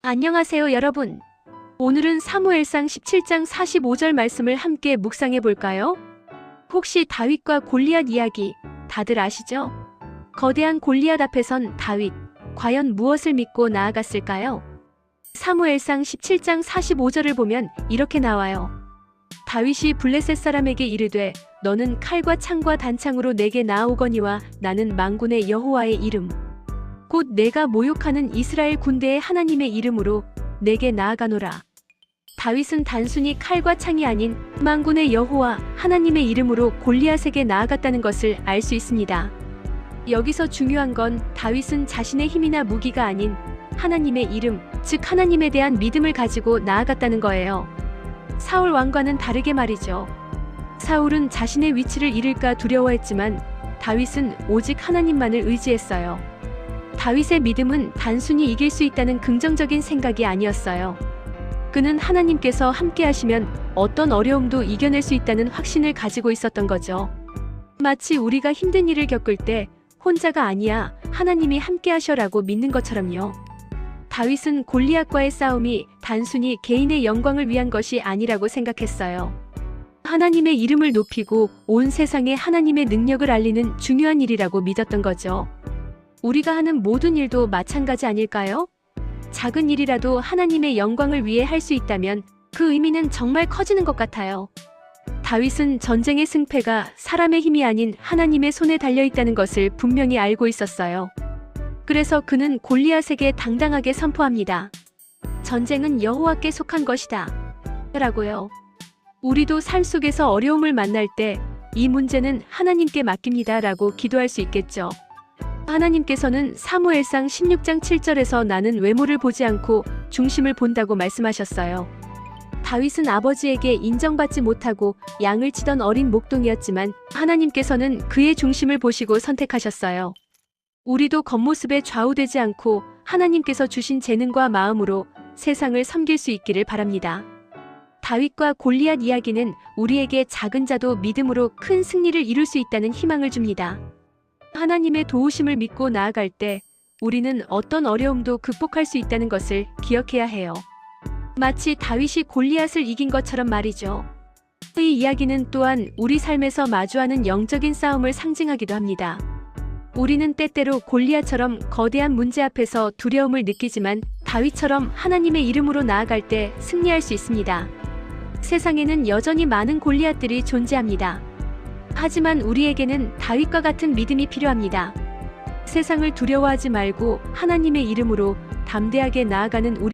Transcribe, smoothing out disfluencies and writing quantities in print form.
안녕하세요, 여러분. 오늘은 사무엘상 17장 45절 말씀을 함께 묵상해 볼까요? 혹시 다윗과 골리앗 이야기 다들 아시죠? 거대한 골리앗 앞에선 다윗, 과연 무엇을 믿고 나아갔을까요? 사무엘상 17장 45절을 보면 이렇게 나와요. 다윗이 블레셋 사람에게 이르되 너는 칼과 창과 단창으로 내게 나아오거니와 나는 만군의 여호와의 이름 곧 내가 모욕하는 이스라엘 군대의 하나님의 이름으로 내게 나아가노라. 다윗은 단순히 칼과 창이 아닌 만군의 여호와 하나님의 이름으로 골리앗에게 나아갔다는 것을 알 수 있습니다. 여기서 중요한 건 다윗은 자신의 힘이나 무기가 아닌 하나님의 이름, 즉 하나님에 대한 믿음을 가지고 나아갔다는 거예요. 사울 왕과는 다르게 말이죠. 사울은 자신의 위치를 잃을까 두려워했지만 다윗은 오직 하나님만을 의지했어요. 다윗의 믿음은 단순히 이길 수 있다는 긍정적인 생각이 아니었어요. 그는 하나님께서 함께 하시면 어떤 어려움도 이겨낼 수 있다는 확신을 가지고 있었던 거죠. 마치 우리가 힘든 일을 겪을 때 혼자가 아니야, 하나님이 함께 하셔라고 믿는 것처럼요. 다윗은 골리앗과의 싸움이 단순히 개인의 영광을 위한 것이 아니라고 생각했어요. 하나님의 이름을 높이고 온 세상에 하나님의 능력을 알리는 중요한 일이라고 믿었던 거죠. 우리가 하는 모든 일도 마찬가지 아닐까요? 작은 일이라도 하나님의 영광을 위해 할 수 있다면 그 의미는 정말 커지는 것 같아요. 다윗은 전쟁의 승패가 사람의 힘이 아닌 하나님의 손에 달려있다는 것을 분명히 알고 있었어요. 그래서 그는 골리앗에게 당당하게 선포합니다. 전쟁은 여호와께 속한 것이다. 라고요. 우리도 삶 속에서 어려움을 만날 때 이 문제는 하나님께 맡깁니다. 라고 기도할 수 있겠죠. 하나님께서는 사무엘상 16장 7절에서 나는 외모를 보지 않고 중심을 본다고 말씀하셨어요. 다윗은 아버지에게 인정받지 못하고 양을 치던 어린 목동이었지만 하나님께서는 그의 중심을 보시고 선택하셨어요. 우리도 겉모습에 좌우되지 않고 하나님께서 주신 재능과 마음으로 세상을 섬길 수 있기를 바랍니다. 다윗과 골리앗 이야기는 우리에게 작은 자도 믿음으로 큰 승리를 이룰 수 있다는 희망을 줍니다. 하나님의 도우심을 믿고 나아갈 때 우리는 어떤 어려움도 극복할 수 있다는 것을 기억해야 해요. 마치 다윗이 골리앗을 이긴 것처럼 말이죠. 이 이야기는 또한 우리 삶에서 마주하는 영적인 싸움을 상징하기도 합니다. 우리는 때때로 골리앗처럼 거대한 문제 앞에서 두려움을 느끼지만 다윗처럼 하나님의 이름으로 나아갈 때 승리할 수 있습니다. 세상에는 여전히 많은 골리앗들이 존재합니다. 하지만 우리에게는 다윗과 같은 믿음이 필요합니다. 세상을 두려워하지 말고 하나님의 이름으로 담대하게 나아가는 우리